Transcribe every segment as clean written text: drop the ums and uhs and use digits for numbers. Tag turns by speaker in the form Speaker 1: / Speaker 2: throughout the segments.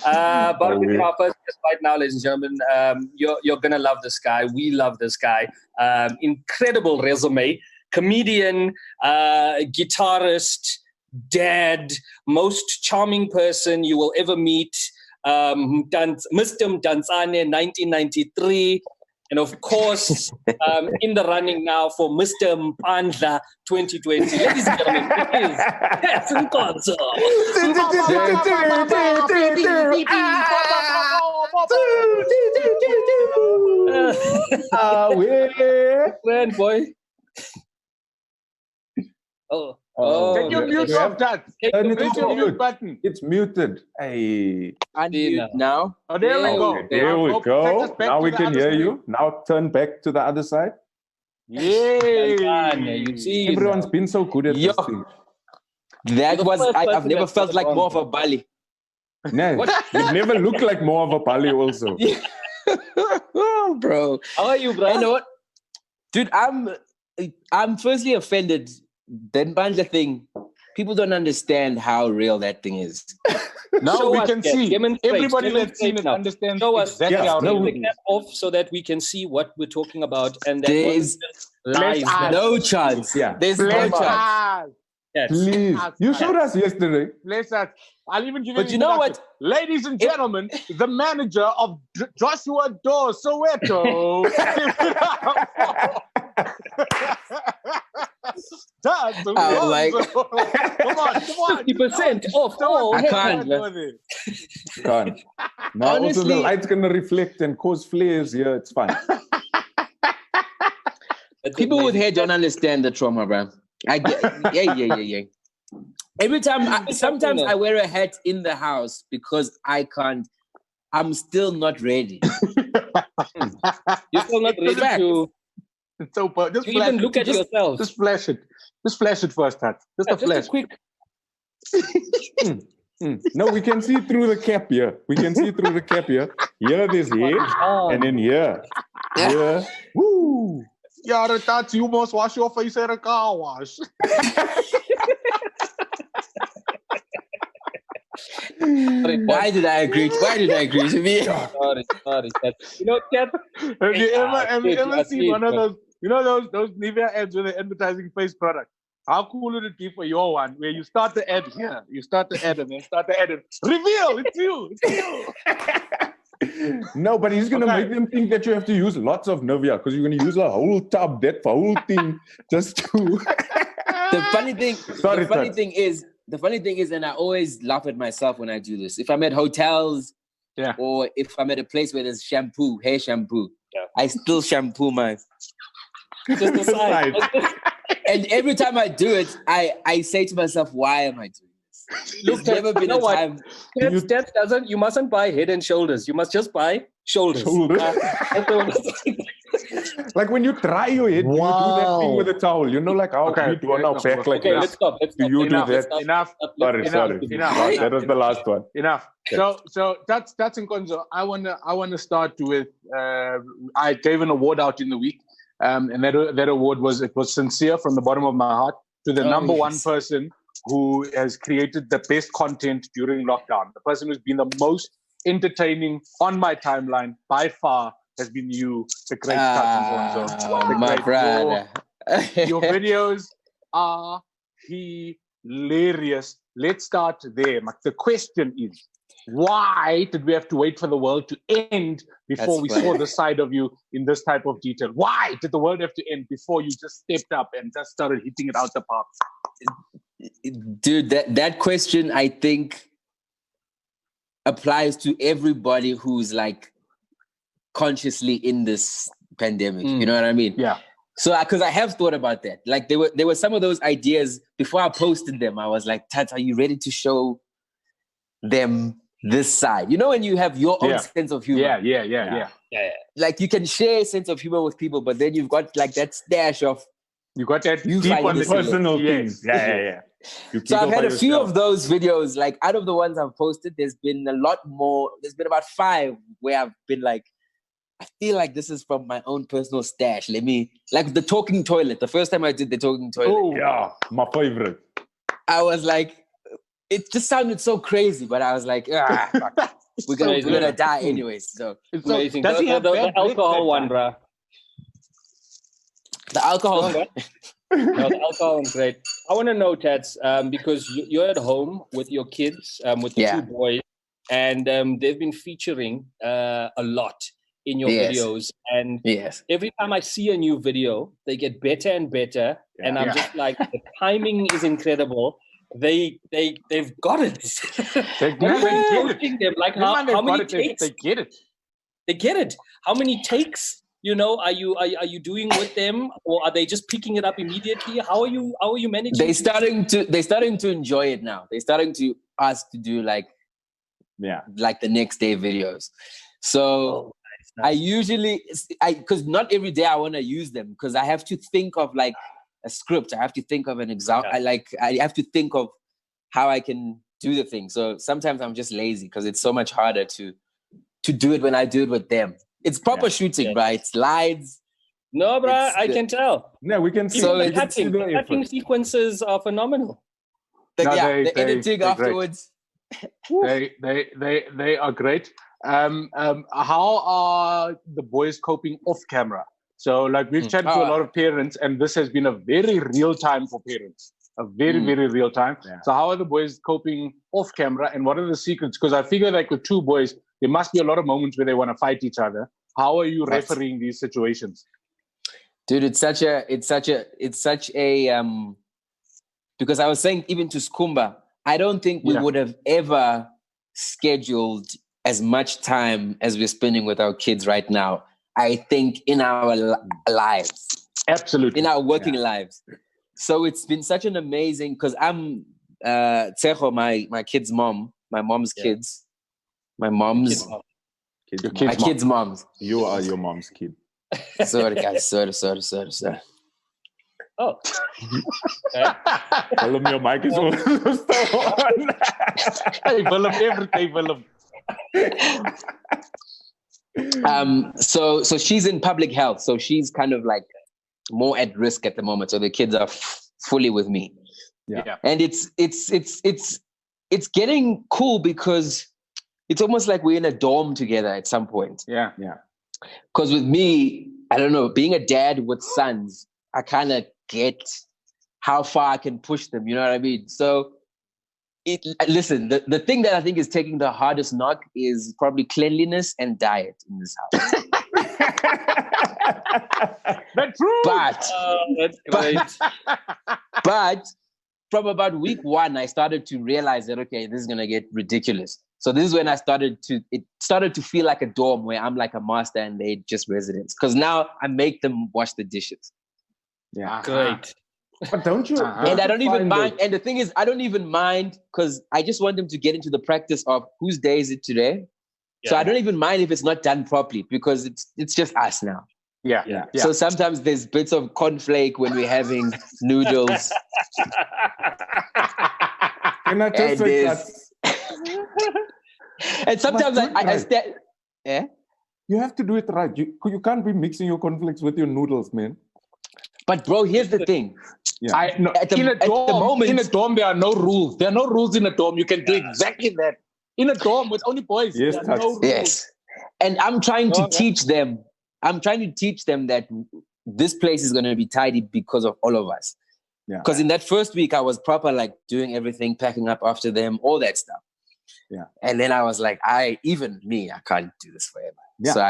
Speaker 1: But with our first guest right now, ladies and gentlemen, you're gonna love this guy. We love this guy. Incredible resume. Comedian, guitarist, dad, most charming person you will ever meet. Mr. Mdantsane, 1993. And of course, in the running now for Mr. Mpandla 2020. Ladies and gentlemen, it is Tats Nkonzo. Friend, boy.
Speaker 2: Take your mute off, Tats.
Speaker 3: Take your mute button. It's muted. Hey.
Speaker 2: Unmute now.
Speaker 3: Oh, there we go. There we go. Now we can hear you. Now turn back to the other side.
Speaker 2: Yay.
Speaker 1: You see,
Speaker 3: everyone's been so good at this thing.
Speaker 2: That was, I've never felt like more of a Bali.
Speaker 3: No, you've never looked like more of a Bali also.
Speaker 2: Bro.
Speaker 1: How are you, bro?
Speaker 2: You know what? Dude, I'm firstly offended. The Mpandla thing, people don't understand how real that thing is.
Speaker 4: Now we can see. Everybody that's seen it understands exactly how real it is.
Speaker 1: Off so that we can see what we're talking about. And
Speaker 2: there's no chance.
Speaker 3: Yeah.
Speaker 2: There's no chance.
Speaker 1: Yes.
Speaker 3: Please. You showed us yesterday.
Speaker 4: Bless us. I'll even give you
Speaker 2: But you know what?
Speaker 4: Ladies and gentlemen, the manager of Joshua Door Soweto.
Speaker 2: I'm like,
Speaker 4: come on.
Speaker 1: 50% off all.
Speaker 2: I can't.
Speaker 3: Now honestly, also the light's going to reflect and cause flares here. It's fine.
Speaker 2: People with hair don't understand the trauma, bro. I get, yeah. Every time, sometimes I wear a hat in the house because I can't. I'm still not ready.
Speaker 1: You're still not ready to.
Speaker 4: It's so just
Speaker 1: you even look at yourself.
Speaker 4: Just flash it. Just flash it first, Tats. Just a flash.
Speaker 1: A quick.
Speaker 3: No, we can see through the cap here. We can see through the cap here. Here, there's hair, and then here. Here. Woo!
Speaker 4: Yeah, Tats, you must wash your face at a car wash.
Speaker 2: Why did I agree to be?
Speaker 1: Sorry. You know, Cat.
Speaker 4: Have you ever seen one of those? You know those Nivea ads where they're advertising face product? How cool would it be for your one where you start the ad here, you start the ad and then start the ad and reveal it's you.
Speaker 3: No, but he's gonna make them think that you have to use lots of Nivea because you're gonna use a whole tub, that whole thing, just to.
Speaker 2: The funny thing is, and I always laugh at myself when I do this. If I'm at hotels, or if I'm at a place where there's hair shampoo, I still shampoo mine.
Speaker 1: Just the side.
Speaker 2: And every time I do it, I say to myself, why am I doing this? Look, there's never been a time.
Speaker 1: That doesn't. You mustn't buy Head and Shoulders. You must just buy shoulders.
Speaker 3: Like when you dry your head, you do that thing with a towel. You know, like how you do on our back like
Speaker 1: this. Let's stop.
Speaker 3: Do you
Speaker 4: enough,
Speaker 3: do that?
Speaker 4: Enough.
Speaker 3: Sorry. Enough. That was the last one.
Speaker 4: Enough. So that's Nkonzo. I wanna start with. I gave an award out in the week, and that award was sincere from the bottom of my heart to the number one person who has created the best content during lockdown. The person who's been the most entertaining on my timeline by far has been you, the great Nkonzo.
Speaker 2: My brother.
Speaker 4: Your videos are hilarious. Let's start there. The question is, why did we have to wait for the world to end before we saw the side of you in this type of detail? Why did the world have to end before you just stepped up and just started hitting it out the park?
Speaker 2: Dude, that question, I think, applies to everybody who's like consciously in this pandemic. You know what I mean?
Speaker 4: Yeah.
Speaker 2: So, because I have thought about that. Like there were some of those ideas before I posted them. I was like, Tats, are you ready to show them this side? You know, when you have your own sense of humor.
Speaker 4: Yeah.
Speaker 2: Like you can share a sense of humor with people, but then you've got like that stash of.
Speaker 4: You got that deep on the
Speaker 3: personal things. Yeah.
Speaker 2: So I've had a few of those videos. Like out of the ones I've posted, there's been a lot more. There's been about 5 where I've been like, I feel like this is from my own personal stash. Like the talking toilet. The first time I did the talking toilet.
Speaker 3: Oh, yeah, my favorite.
Speaker 2: I was like, it just sounded so crazy, but I was like, fuck. We're gonna die anyways. So
Speaker 1: it's amazing.
Speaker 4: Does he have
Speaker 1: the alcohol one, bruh?
Speaker 2: The alcohol.
Speaker 1: No, the alcohol is great. I want to know, Tats, because you're at home with your kids, with the two boys, and they've been featuring a lot in your videos. And every time I see a new video, they get better and better. Yeah. And I'm just like, the timing is incredible. They've got it.
Speaker 4: They're coaching
Speaker 1: them. Like how many takes?
Speaker 4: They get it.
Speaker 1: They get it. How many takes? Are you doing with them, or are they just picking it up immediately? How are you managing?
Speaker 2: They're starting to enjoy it now. They're starting to ask to do like the next day videos. So nice. I usually because not every day I want to use them because I have to think of like a script. I have to think of an example. I have to think of how I can do the thing. So sometimes I'm just lazy because it's so much harder to do it when I do it with them. It's proper shooting, right? It's slides.
Speaker 1: No, bro, I can tell.
Speaker 3: No, we can see.
Speaker 1: So the cutting sequences are phenomenal.
Speaker 2: The editing afterwards.
Speaker 4: They are great. How are the boys coping off camera? So, like, we've chatted to a lot of parents, and this has been a very real time for parents. A very, very real time. Yeah. So how are the boys coping off camera, and what are the secrets? Because I figure like with two boys, there must be a lot of moments where they want to fight each other. How are you refereeing these situations?
Speaker 2: Dude, it's such a because I was saying even to Skumba, I don't think we would have ever scheduled as much time as we're spending with our kids right now. I think in our lives.
Speaker 4: Absolutely.
Speaker 2: In our working lives. So it's been such an amazing, because I'm Tseho, my kid's mom, my mom's kids. My mom's kids' moms.
Speaker 3: You are your mom's kid.
Speaker 2: Sorry, guys. Sorry.
Speaker 1: Oh.
Speaker 3: Tell him your mic is on.
Speaker 4: Hey, Willem, everything, Willem.
Speaker 2: So she's in public health, so she's kind of like more at risk at the moment. So the kids are fully with me.
Speaker 3: Yeah.
Speaker 2: And it's getting cool because it's almost like we're in a dorm together at some point.
Speaker 4: Yeah.
Speaker 2: Because with me, I don't know, being a dad with sons, I kind of get how far I can push them. You know what I mean? So listen, the thing that I think is taking the hardest knock is probably cleanliness and diet in this house.
Speaker 4: That's true.
Speaker 2: That's great. But from about week 1, I started to realize that, okay, this is going to get ridiculous. So this is when it started to feel like a dorm where I'm like a master and they just residents. Because now I make them wash the dishes.
Speaker 3: Yeah.
Speaker 1: Great.
Speaker 3: But don't you?
Speaker 2: And I don't even mind. And the thing is, I don't even mind because I just want them to get into the practice of whose day is it today. Yeah. So I don't even mind if it's not done properly because it's just us now.
Speaker 4: Yeah.
Speaker 2: So sometimes there's bits of cornflake when we're having noodles.
Speaker 3: Can I just say that?
Speaker 2: And sometimes I stand. Yeah.
Speaker 3: You have to do it right. You can't be mixing your cornflakes with your noodles, man.
Speaker 2: But bro, here's the thing.
Speaker 3: Yeah.
Speaker 4: In a dorm, there are no rules. There are no rules in a dorm. You can do exactly that. In a dorm with only boys,
Speaker 3: yes,
Speaker 4: there are no rules.
Speaker 2: Yes. And I'm trying to teach them. I'm trying to teach them that this place is going to be tidy because of all of us.
Speaker 3: Yeah.
Speaker 2: Because in that first week, I was proper like doing everything, packing up after them, all that stuff.
Speaker 3: Yeah.
Speaker 2: And then I was like, I can't do this forever.
Speaker 3: Yeah.
Speaker 2: So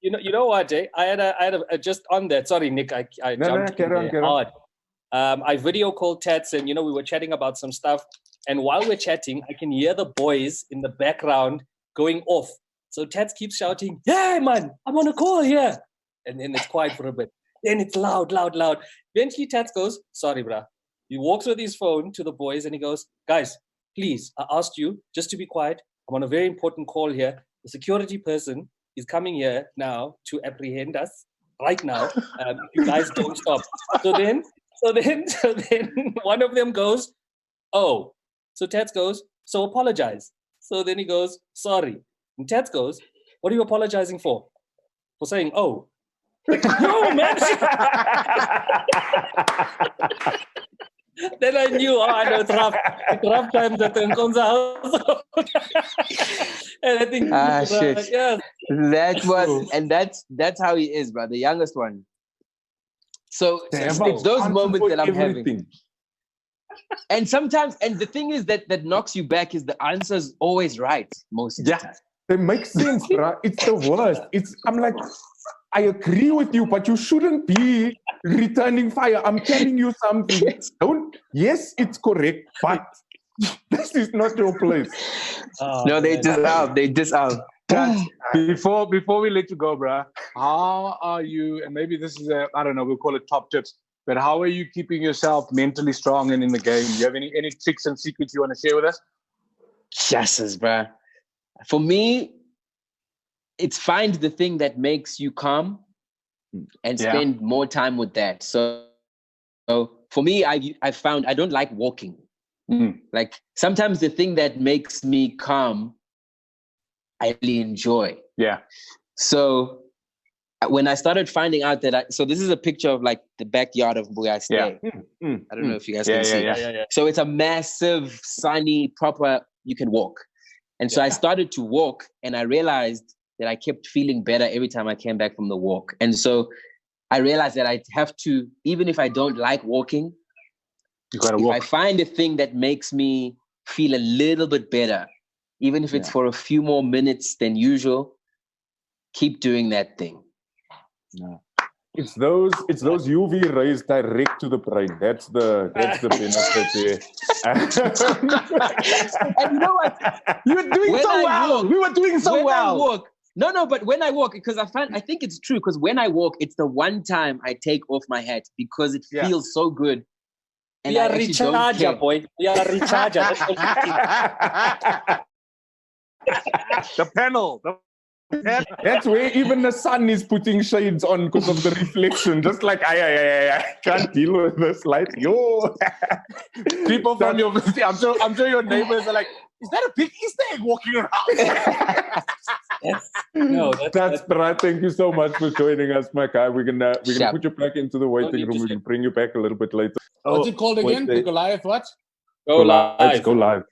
Speaker 1: you know what, Jay? I had a just on that. Sorry, Nick, I jumped hard. I video called Tats, and we were chatting about some stuff. And while we're chatting, I can hear the boys in the background going off. So Tats keeps shouting, "Yeah, man, I'm on a call here." And then it's quiet for a bit. Then it's loud. Eventually, Tats goes, "Sorry, bruh." He walks with his phone to the boys and he goes, "Guys, please, I asked you just to be quiet. I'm on a very important call here. The security person is coming here now to apprehend us right now. If you guys don't stop." So then one of them goes, "Oh." So Tats goes, "So apologize." So then he goes, "Sorry." And Tats goes, "What are you apologizing for?" For saying, "Oh." Like, no, man. Then I knew, I know it's rough. It's rough times at the Nkonzo household. And I think,
Speaker 2: shit.
Speaker 1: Yes.
Speaker 2: That was, and that's how he is, bro. The youngest one. So it's those moments that I'm having. And sometimes, and the thing is that knocks you back is the answer's always right most of the time.
Speaker 3: It makes sense, bro. It's the worst. I'm like, I agree with you, but you shouldn't be returning fire. I'm telling you something. Yes, it's correct, but this is not your place.
Speaker 2: No, they disarm.
Speaker 4: Before we let you go, bruh, how are you, and maybe this is I don't know, we'll call it top tips, but how are you keeping yourself mentally strong and in the game? Do you have any tricks and secrets you want to share with us?
Speaker 2: Yes, bruh. For me, it's find the thing that makes you calm and spend more time with that. So for me, I found I don't like walking. Like sometimes the thing that makes me calm, I really enjoy.
Speaker 4: Yeah.
Speaker 2: So when I started finding out that so this is a picture of like the backyard of where I stay. I don't know if you guys can see.
Speaker 4: Yeah.
Speaker 2: So it's a massive, sunny, proper, you can walk. And so I started to walk and I realized that I kept feeling better every time I came back from the walk. And so I realized that I have to, even if I don't like walking, if I find a thing that makes me feel a little bit better, even if it's for a few more minutes than usual, keep doing that thing.
Speaker 3: It's those UV rays direct to the brain. That's the benefit there.
Speaker 2: And you know what?
Speaker 4: You were doing so well. We were doing so well.
Speaker 2: But when I walk, because I think it's true, because when I walk, it's the one time I take off my hat because it feels so good. And
Speaker 1: we are recharger, boy. We are recharger.
Speaker 4: The panel.
Speaker 3: That's where even the sun is putting shades on because of the reflection. Just like, I can't deal with this light. Yo.
Speaker 4: People from your vicinity, I'm sure your neighbors are like, is that a big Easter egg walking around?
Speaker 1: No,
Speaker 3: that's Brad. Thank you so much for joining us, my guy. We're gonna put you back into the waiting room. We can bring you back a little bit later.
Speaker 4: What's it called again? The Goliath what?
Speaker 1: Go live.
Speaker 3: Go live.